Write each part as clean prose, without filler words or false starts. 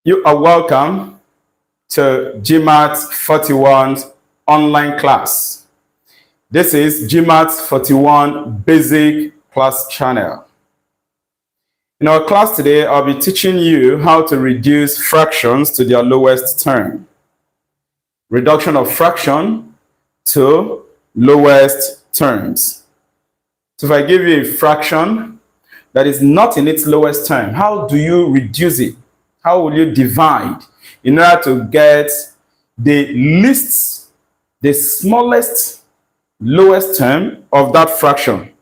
You are welcome to GMAETS41 online class. This is GMAETS41 basic class channel. In our class today, I'll be teaching you how to reduce fractions to their lowest term. Reduction of fraction to lowest terms. So if I give you a fraction that is not in its lowest term, how do you reduce it? How will you divide in order to get the least, the smallest, lowest term of that fraction?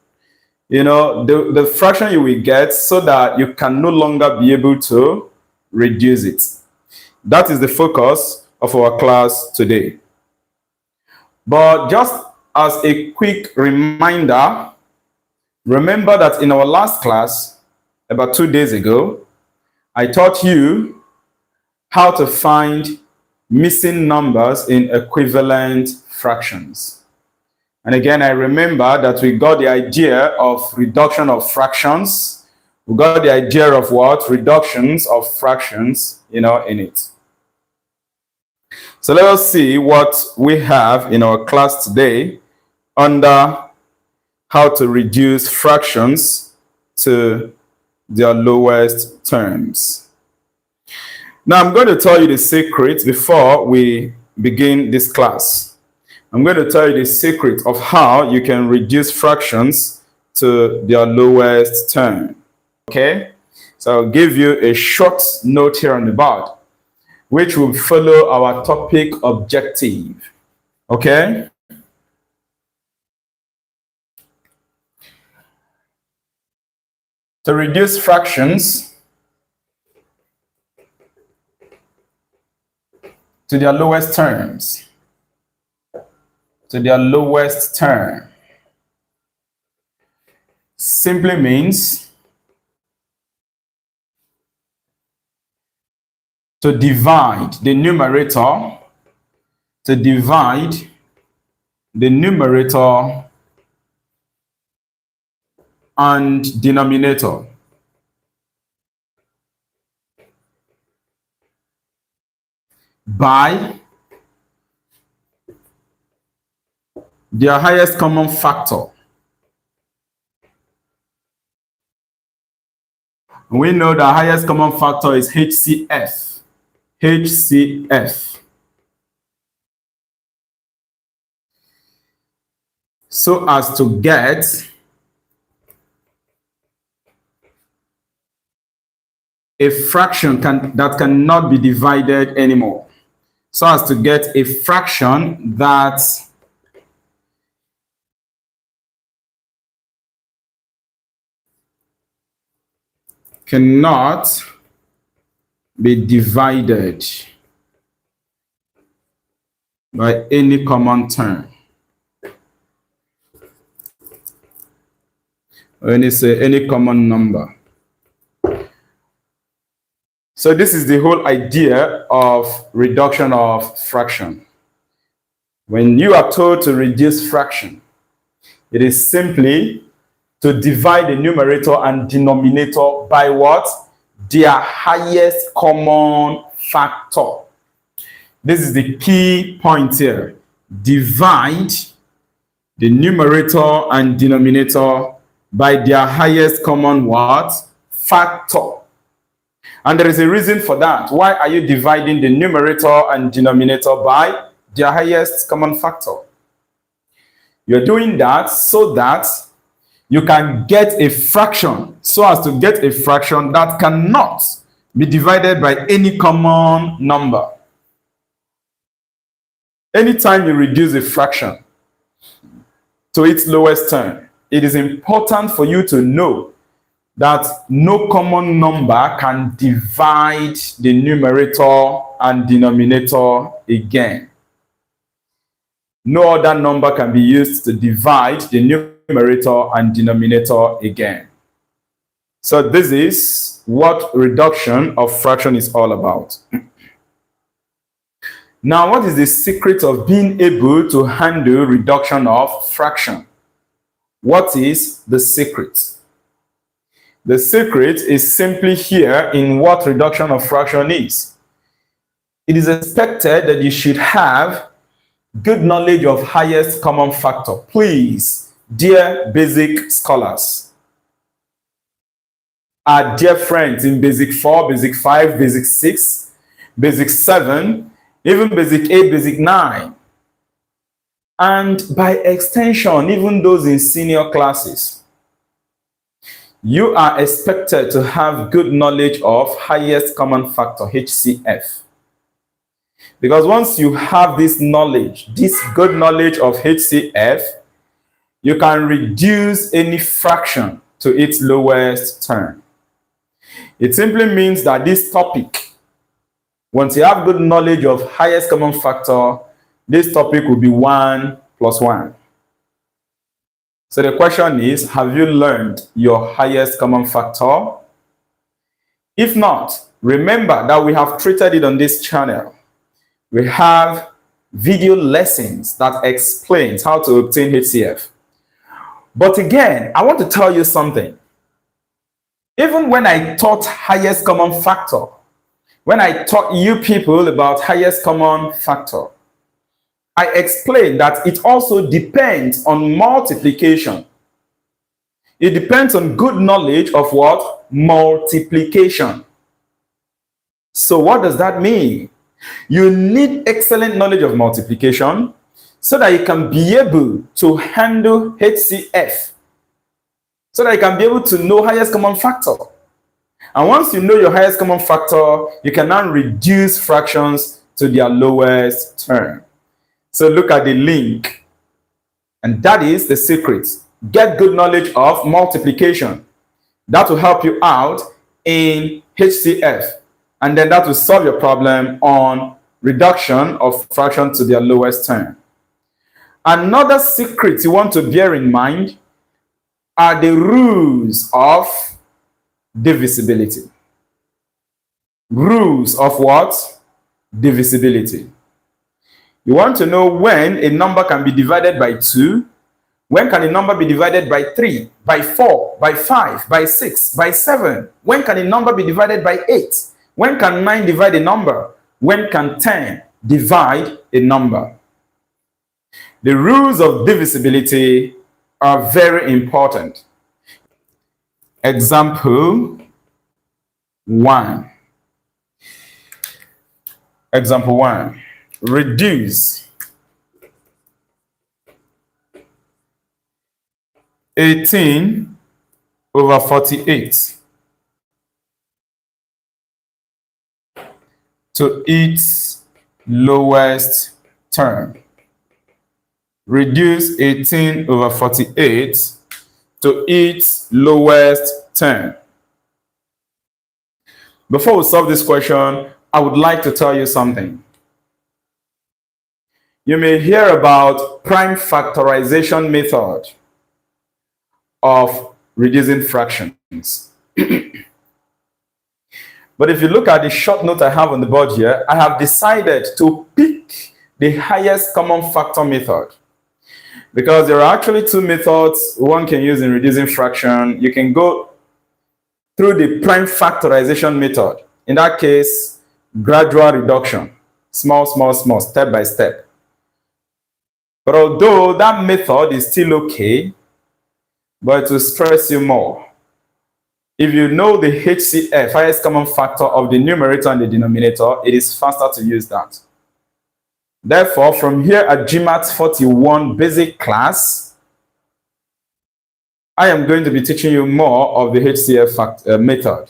You know, the fraction you will get so that you can no longer be able to reduce it. That is the focus of our class today. But just as a quick reminder, remember that in our last class, about 2 days ago, I taught you how to find missing numbers in equivalent fractions. And again, I remember that we got the idea of reduction of fractions. We got the idea of what? Reductions of fractions, in it. So let us see what we have in our class today under how to reduce fractions to their lowest terms. Now, I'm going to tell you the secret before we begin this class. I'm going to tell you the secret of how you can reduce fractions to their lowest term. Okay? So I'll give you a short note here on the board, which will follow our topic objective. Okay? To reduce fractions to their lowest terms. To their lowest term. Simply means to divide the numerator, and denominator by their highest common factor. We know the highest common factor is H.C.F. H.C.F. So as to get a fraction that cannot be divided anymore. So as to get a fraction that cannot be divided by any common term. When you say any common number. So this is the whole idea of reduction of fraction. When you are told to reduce fraction, it is simply to divide the numerator and denominator by what? Their highest common factor. This is the key point here. Divide the numerator and denominator by their highest common what? Factor. And there is a reason for that. Why are you dividing the numerator and denominator by their highest common factor? You're doing that so that you can get a fraction, so as to get a fraction that cannot be divided by any common number. Anytime you reduce a fraction to its lowest term, it is important for you to know that no common number can divide the numerator and denominator again. No other number can be used to divide the numerator and denominator again. So this is what reduction of fraction is all about. Now, what is the secret of being able to handle reduction of fraction? What is the secret? The secret is simply here in what reduction of fraction is. It is expected that you should have good knowledge of highest common factor. Please, dear basic scholars, our dear friends in basic 4, basic 5, basic 6, basic 7, even basic 8, basic 9, and by extension, even those in senior classes, you are expected to have good knowledge of highest common factor, HCF. Because once you have this knowledge, this good knowledge of HCF, you can reduce any fraction to its lowest term. It simply means that this topic, once you have good knowledge of highest common factor, this topic will be 1 plus 1. So the question is, have you learned your highest common factor? If not, remember that we have treated it on this channel. We have video lessons that explains how to obtain HCF. But again, I want to tell you something. Even when I taught highest common factor, when I taught you people about highest common factor, I explained that it also depends on multiplication. It depends on good knowledge of what? Multiplication. So what does that mean? You need excellent knowledge of multiplication so that you can be able to handle HCF, so that you can be able to know highest common factor. And once you know your highest common factor, you can now reduce fractions to their lowest term. So look at the link, and that is the secret. Get good knowledge of multiplication. That will help you out in HCF. And then that will solve your problem on reduction of fraction to their lowest term. Another secret you want to bear in mind are the rules of divisibility. Rules of what? Divisibility. You want to know when a number can be divided by 2, when can a number be divided by 3, by 4, by 5, by 6, by 7, when can a number be divided by 8, when can 9 divide a number? When can 10 divide a number? The rules of divisibility are very important. Example 1. Example 1. Reduce 18 over 48 to its lowest term. Reduce 18 over 48 to its lowest term. Before we solve this question, I would like to tell you something. You may hear about prime factorization method of reducing fractions. But if you look at the short note I have on the board here, I have decided to pick the highest common factor method, because there are actually two methods one can use in reducing fraction. You can go through the prime factorization method. In that case, gradual reduction, small, small, small, step by step. But although that method is still okay, but it will stress you more. If you know the HCF, highest common factor of the numerator and the denominator, it is faster to use that. Therefore, from here at GMAETS41 basic class, I am going to be teaching you more of the HCF method,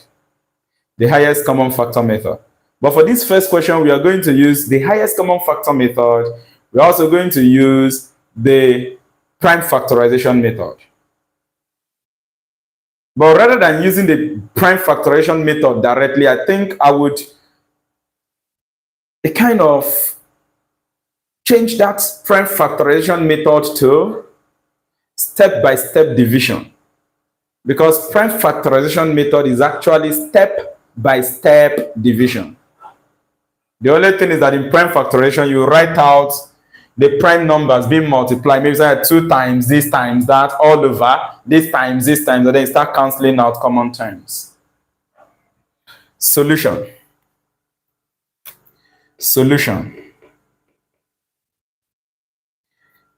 the highest common factor method. But for this first question, we are going to use the highest common factor method. We're also going to use the prime factorization method. But rather than using the prime factorization method directly, I think I would kind of change that prime factorization method to step-by-step division. Because prime factorization method is actually step-by-step division. The only thing is that in prime factorization, you write out the prime numbers being multiplied. Maybe say 2 times this times that all over this times, and then you start cancelling out common terms. Solution.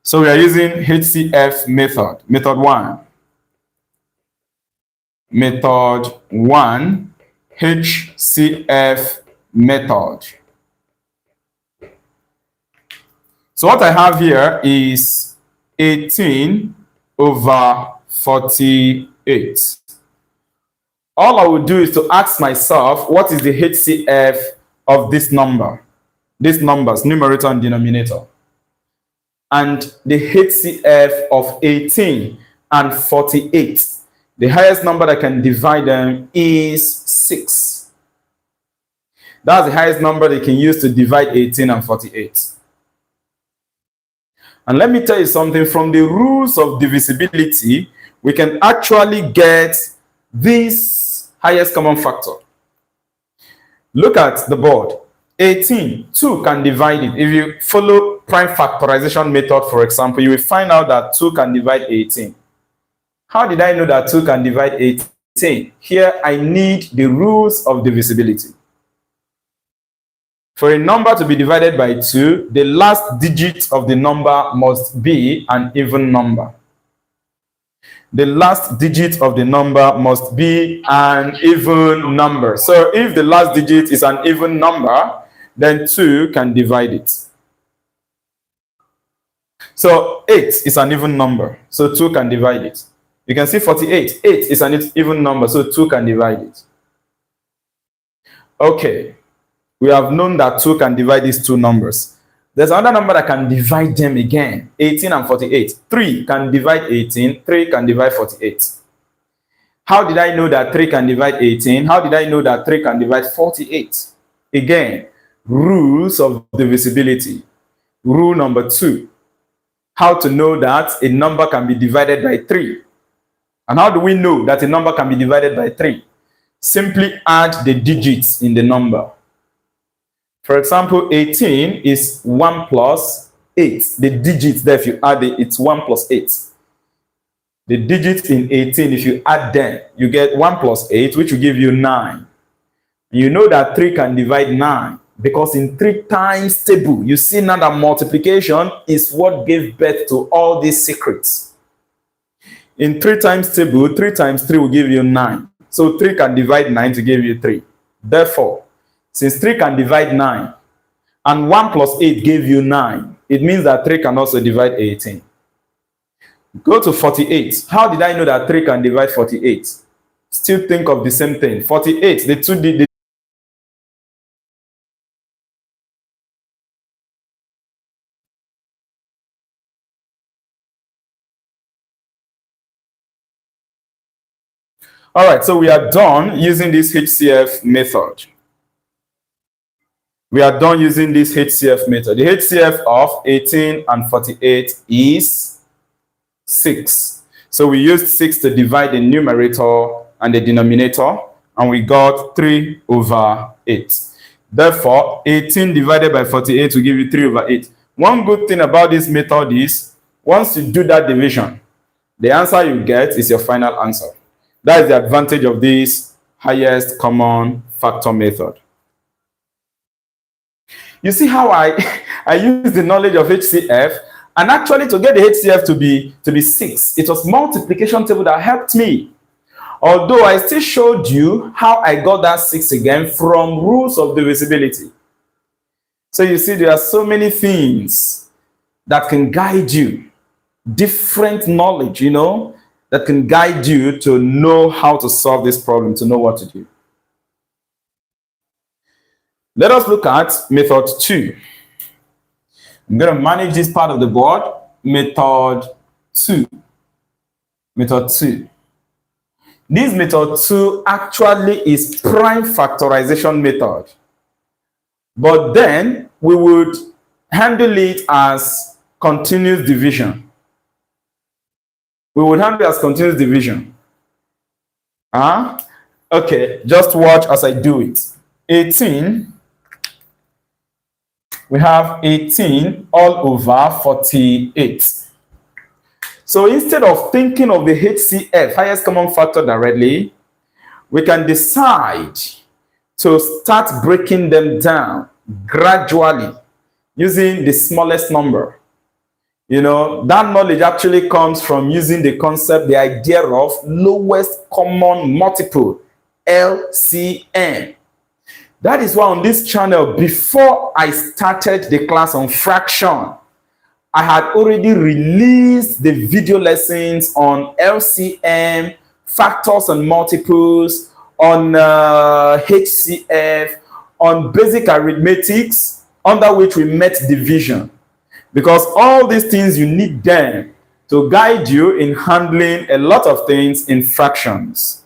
So we are using H.C.F method. Method 1. Method 1, H.C.F method. So what I have here is 18 over 48. All I will do is to ask myself, what is the HCF of this number? These numbers, numerator and denominator. And the HCF of 18 and 48. The highest number that can divide them is 6. That's the highest number they can use to divide 18 and 48. And let me tell you something, from the rules of divisibility, we can actually get this highest common factor. Look at the board. 18, 2 can divide it. If you follow prime factorization method, for example, you will find out that 2 can divide 18. How did I know that 2 can divide 18? Here, I need the rules of divisibility. For a number to be divided by 2, the last digit of the number must be an even number. The last digit of the number must be an even number. So if the last digit is an even number, then 2 can divide it. So 8 is an even number, so 2 can divide it. You can see 48. 8 is an even number, so 2 can divide it. Okay. We have known that 2 can divide these two numbers. There's another number that can divide them again, 18 and 48. 3 can divide 18, 3 can divide 48. How did I know that 3 can divide 18? How did I know that 3 can divide 48? Again, rules of divisibility. Rule number 2. How to know that a number can be divided by 3. And how do we know that a number can be divided by 3? Simply add the digits in the number. For example, 18 is 1 plus 8. The digits there, if you add it, it's 1 plus 8. The digits in 18, if you add them, you get 1 plus 8, which will give you 9. You know that 3 can divide 9, because in 3 times table, you see now that multiplication is what gave birth to all these secrets. In 3 times table, 3 times 3 will give you 9. So 3 can divide 9 to give you 3. Therefore, since 3 can divide 9, and 1 plus 8 gave you 9, it means that 3 can also divide 18. Go to 48. How did I know that 3 can divide 48? Still think of the same thing. 48, the two did. All right, so we are done using this HCF method. We are done using this HCF method. The HCF of 18 and 48 is 6. So we used 6 to divide the numerator and the denominator, and we got 3 over 8. Therefore, 18 divided by 48 will give you 3 over 8. One good thing about this method is, once you do that division, the answer you get is your final answer. That is the advantage of this highest common factor method. You see how I use the knowledge of HCF, and actually to get the HCF to be 6, it was multiplication table that helped me. Although I still showed you how I got that 6 again from rules of divisibility. So you see, there are so many things that can guide you, different knowledge, that can guide you to know how to solve this problem, to know what to do. Let us look at method 2. I'm going to manage this part of the board. Method 2. Method 2. This method 2 actually is prime factorization method. But then we would handle it as continuous division. We would handle it as continuous division. Okay, just watch as I do it. 18 we have 18 all over 48. So instead of thinking of the HCF, highest common factor, directly, we can decide to start breaking them down gradually using the smallest number. You know, that knowledge actually comes from using the concept, the idea of lowest common multiple, LCM. That is why on this channel, before I started the class on fraction, I had already released the video lessons on LCM, factors and multiples, on H.C.F, on basic arithmetics, under which we met division. Because all these things, you need them to guide you in handling a lot of things in fractions.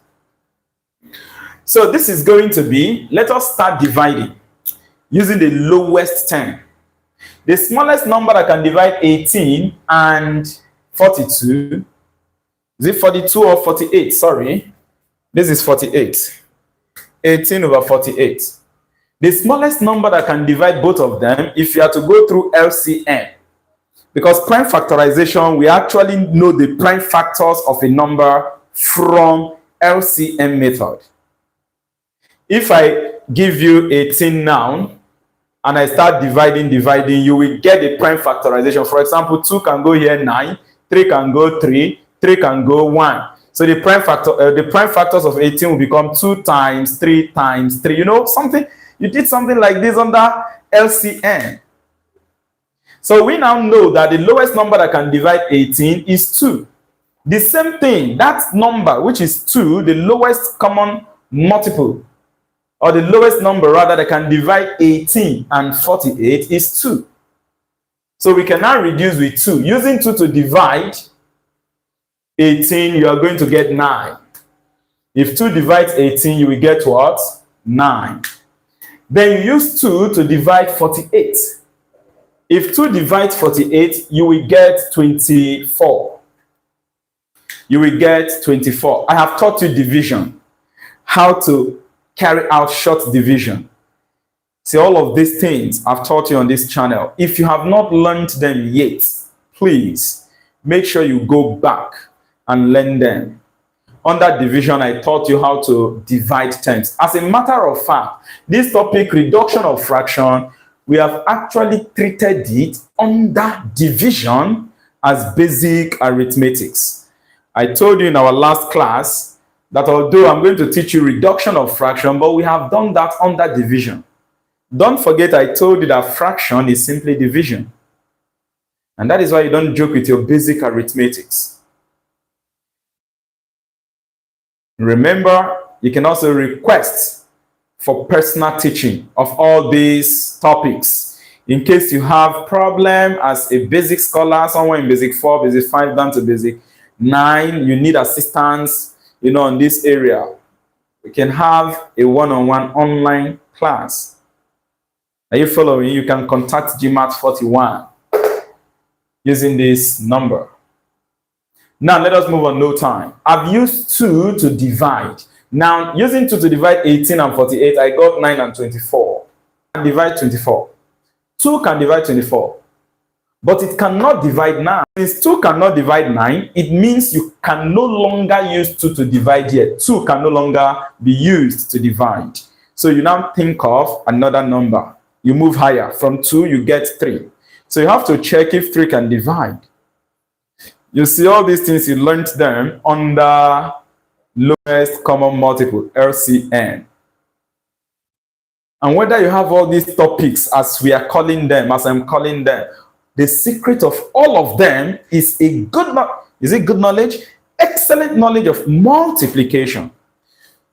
So this is going to be, let us start dividing using the lowest term. The smallest number that can divide 18 and 42, is it 42 or 48? Sorry, this is 48. 18 over 48. The smallest number that can divide both of them, if you are to go through LCM, because prime factorization, we actually know the prime factors of a number from LCM method. If I give you 18 now, and I start dividing, you will get the prime factorization. For example, 2 can go here 9, 3 can go 3, 3 can go 1. So the prime factors of 18 will become 2 times 3 times 3. You know something? You did something like this under LCM. So we now know that the lowest number that can divide 18 is 2. The same thing, that number, which is 2, the lowest common multiple, or the lowest number rather, that can divide 18 and 48 is 2. So we can now reduce with 2. Using 2 to divide 18, you are going to get 9. If 2 divides 18, you will get what? 9. Then you use 2 to divide 48. If 2 divides 48, you will get 24. You will get 24. I have taught you division, how to carry out short division. See, all of these things I've taught you on this channel. If you have not learned them yet, please make sure you go back and learn them. Under division, I taught you how to divide terms. As a matter of fact, this topic, reduction of fraction, we have actually treated it under division as basic arithmetics. I told you in our last class that although I'm going to teach you reduction of fraction, but we have done that under division. Don't forget, I told you that fraction is simply division. And that is why you don't joke with your basic arithmetics. Remember, you can also request for personal teaching of all these topics. In case you have problem as a basic scholar, somewhere in basic 4, basic 5, down to basic 9, you need assistance, you know, in this area, we can have a one-on-one online class. Are you following? You can contact GMAETS41 using this number. Now, let us move on, no time. I've used 2 to divide. Now, using 2 to divide 18 and 48, I got 9 and 24. I can divide 24. 2 can divide 24. But it cannot divide 9. Since 2 cannot divide 9, it means you can no longer use 2 to divide here. 2 can no longer be used to divide. So you now think of another number. You move higher. From 2, you get 3. So you have to check if 3 can divide. You see all these things, you learned them under lowest common multiple, LCM. And whether you have all these topics, as we are calling them, as I'm calling them, the secret of all of them is a good knowledge? Excellent knowledge of multiplication.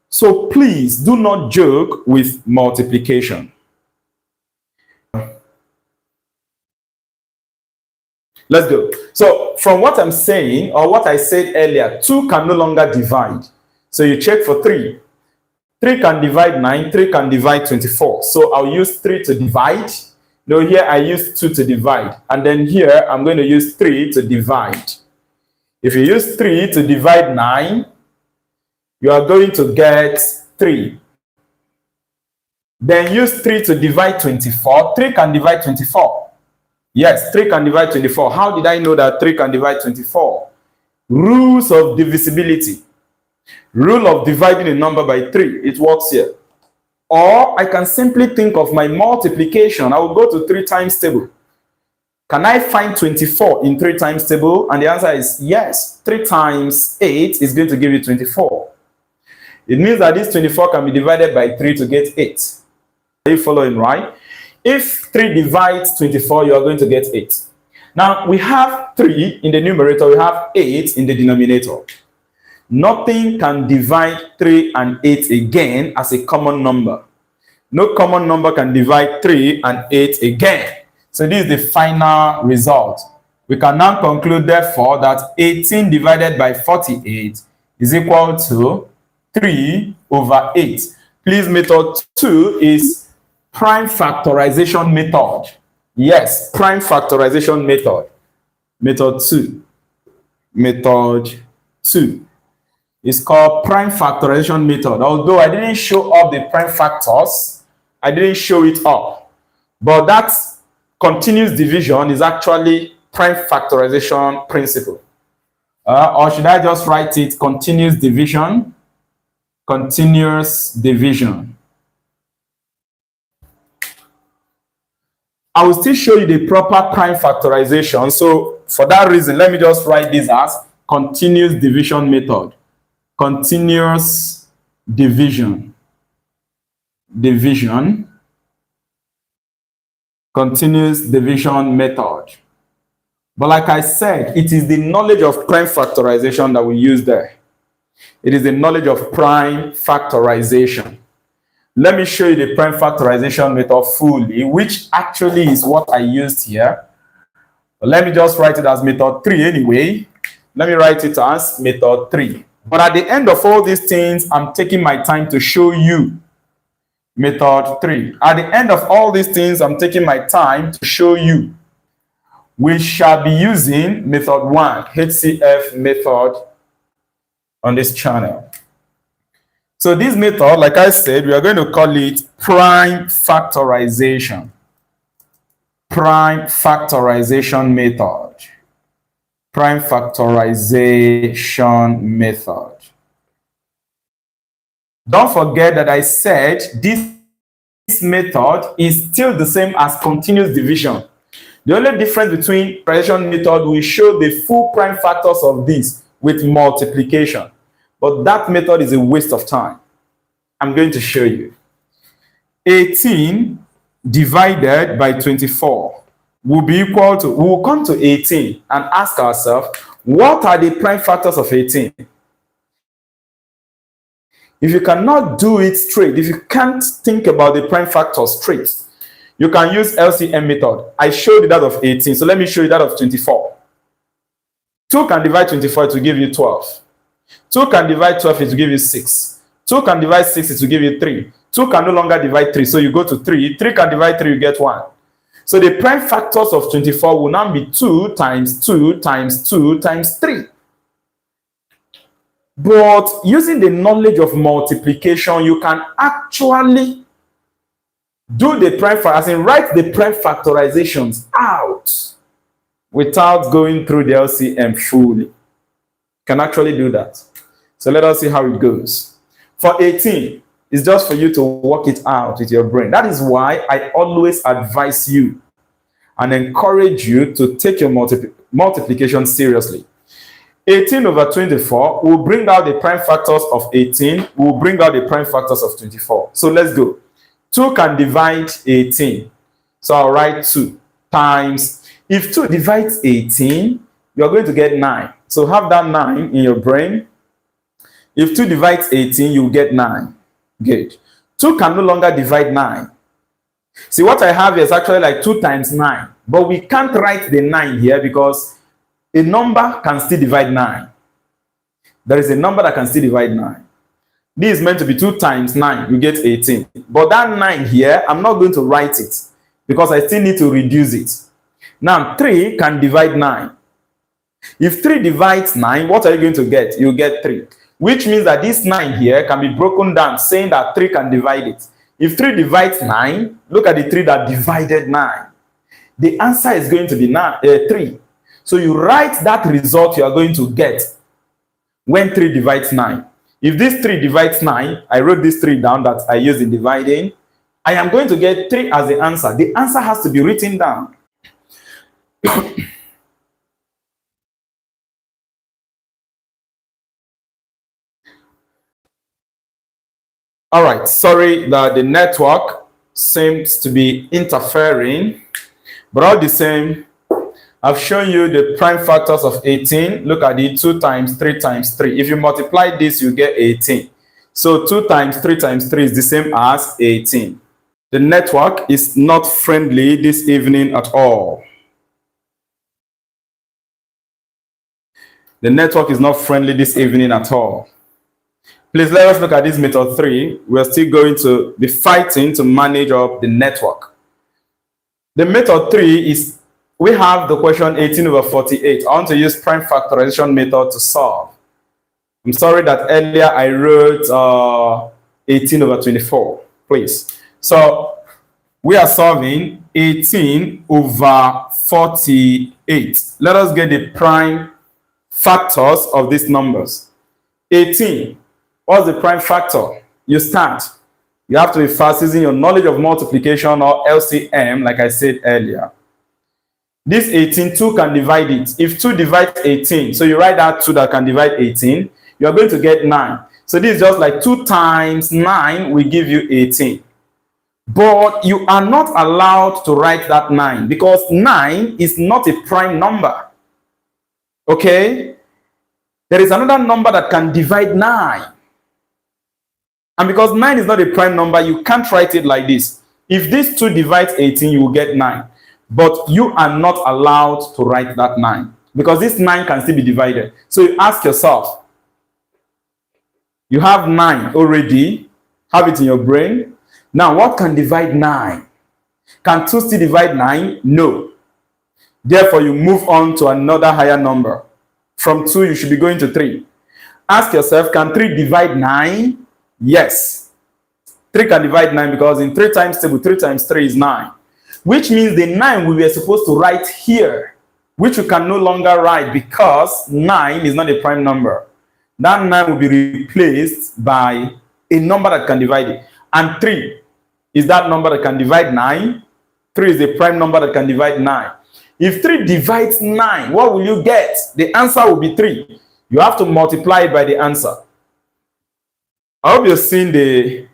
So please do not joke with multiplication. Let's go. So from what I'm saying, or what I said earlier, 2 can no longer divide. So you check for 3. 3 can divide 9, 3 can divide 24. So I'll use 3 to divide. No, here I use 2 to divide. And then here I'm going to use 3 to divide. If you use 3 to divide 9, you are going to get 3. Then use 3 to divide 24. 3 can divide 24. Yes, 3 can divide 24. How did I know that 3 can divide 24? Rules of divisibility. Rule of dividing a number by 3. It works here. Or I can simply think of my multiplication. I will go to 3 times table. Can I find 24 in 3 times table? And the answer is yes. 3 times 8 is going to give you 24. It means that this 24 can be divided by 3 to get 8. Are you following, right? If 3 divides 24, you are going to get 8. Now, we have 3 in the numerator. We have 8 in the denominator. Nothing can divide 3 and 8 again as a common number. No common number can divide 3 and 8 again. So this is the final result. We can now conclude, therefore, that 18 divided by 48 is equal to 3 over 8. Please, method 2 is prime factorization method. Yes, prime factorization method. Method 2. Method 2 is called prime factorization method. Although I didn't show up the prime factors, I didn't show it up. But that continuous division is actually prime factorization principle. Or should I just write it continuous division? Continuous division. I will still show you the proper prime factorization. So for that reason, let me just write this as continuous division method. Continuous division. Division. Continuous division method. But like I said, it is the knowledge of prime factorization that we use there. It is the knowledge of prime factorization. Let me show you the prime factorization method fully, which actually is what I used here. But let me just write it as method 3 anyway. Let me write it as method 3. But at the end of all these things, I'm taking my time to show you method 3. At the end of all these things, I'm taking my time to show you. We shall be using method 1, H.C.F. method on this channel. So this method, like I said, we are going to call it prime factorization. Prime factorization method. Prime factorization method. Don't forget that I said this method is still the same as continuous division. The only difference between fraction method will show the full prime factors of this with multiplication. But that method is a waste of time. I'm going to show you. 18 divided by 24 will be equal to, we will come to 18 and ask ourselves, what are the prime factors of 18? If you cannot do it straight, if you can't think about the prime factors straight, you can use LCM method. I showed you that of 18, so let me show you that of 24. 2 can divide 24 to give you 12. 2 can divide 12, it will give you 6. 2 can divide 6, it will give you 3. 2 can no longer divide 3, so you go to 3. 3 can divide 3, you get 1. So the prime factors of 24 will now be 2 times 2 times 2 times 3. But using the knowledge of multiplication, you can actually do the prime factor, as in write the prime factorizations out without going through the LCM fully. You can actually do that. So let us see how it goes. For 18, it's just for you to work it out with your brain. That is why I always advise you and encourage you to take your multiplication seriously. 18 over 24 will bring out the prime factors of 18, will bring out the prime factors of 24. So let's go. 2 can divide 18. So I'll write 2 times. If 2 divides 18, you're going to get 9. So have that 9 in your brain. If 2 divides 18, you get 9. Good. 2 can no longer divide 9. See, what I have is actually like 2 times 9. But we can't write the 9 here because a number can still divide 9. There is a number that can still divide 9. This is meant to be 2 times 9, you get 18. But that 9 here, I'm not going to write it because I still need to reduce it. Now, 3 can divide 9. If 3 divides 9, what are you going to get? You get 3. Which means that this 9 here can be broken down, saying that 3 can divide it. If 3 divides 9, look at the 3 that divided 9. The answer is going to be 3. So you write that result you are going to get when 3 divides 9. If this 3 divides 9, I wrote this 3 down that I used in dividing, I am going to get 3 as the answer. The answer has to be written down. All right, sorry that the network seems to be interfering, but all the same, I've shown you the prime factors of 18. Look at it, 2 times 3 times 3. If you multiply this, you get 18. So 2 times 3 times 3 is the same as 18. The network is not friendly this evening at all. The network is not friendly this evening at all. Please let us look at this method 3. We're still going to be fighting to manage up the network. The method 3 is, we have the question 18 over 48. I want to use prime factorization method to solve. I'm sorry that earlier I wrote 18 over 24, please. So we are solving 18 over 48. Let us get the prime factors of these numbers. 18, what's the prime factor? You start. You have to be fast using your knowledge of multiplication or LCM, like I said earlier. This 18, 2 can divide it. If 2 divides 18, so you write that 2 that can divide 18, you are going to get 9. So this is just like 2 times 9 will give you 18. But you are not allowed to write that 9 because 9 is not a prime number. Okay? There is another number that can divide 9. And because 9 is not a prime number, you can't write it like this. If this 2 divides 18, you will get 9. But you are not allowed to write that 9 because this 9 can still be divided. So you ask yourself, you have 9 already, have it in your brain. Now, what can divide 9? Can 2 still divide 9? No. Therefore, you move on to another higher number. From 2, you should be going to 3. Ask yourself, can 3 divide 9? Yes. 3 can divide 9 because in 3 times table, 3 times 3 is 9. Which means the 9 we were supposed to write here, which we can no longer write because 9 is not a prime number. That 9 will be replaced by a number that can divide it. And 3 is that number that can divide 9. 3 is a prime number that can divide 9. If 3 divides 9, what will you get? The answer will be 3. You have to multiply it by the answer. I hope you've seen the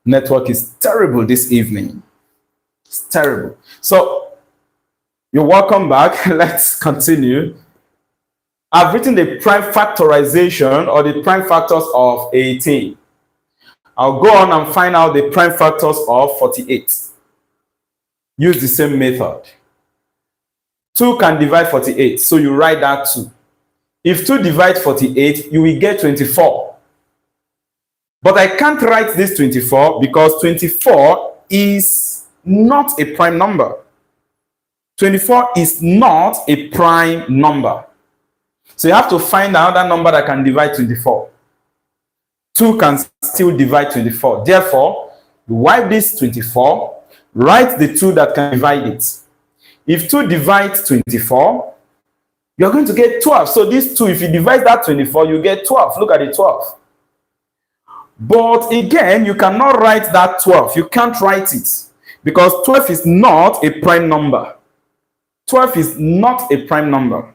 network is terrible this evening. It's terrible. So you're welcome back. Let's continue. I've written the prime factorization or the prime factors of 18. I'll go on and find out the prime factors of 48. Use the same method. 2 can divide 48, so you write that 2. If 2 divides 48, you will get 24. But I can't write this 24 because 24 is not a prime number. 24 is not a prime number. So you have to find another number that can divide 24. 2 can still divide 24. Therefore, you wipe this 24, write the 2 that can divide it. If 2 divides 24, you're going to get 12. So this 2, if you divide that 24, you get 12. Look at the 12. But again, you cannot write that 12. You can't write it because 12 is not a prime number. 12 is not a prime number.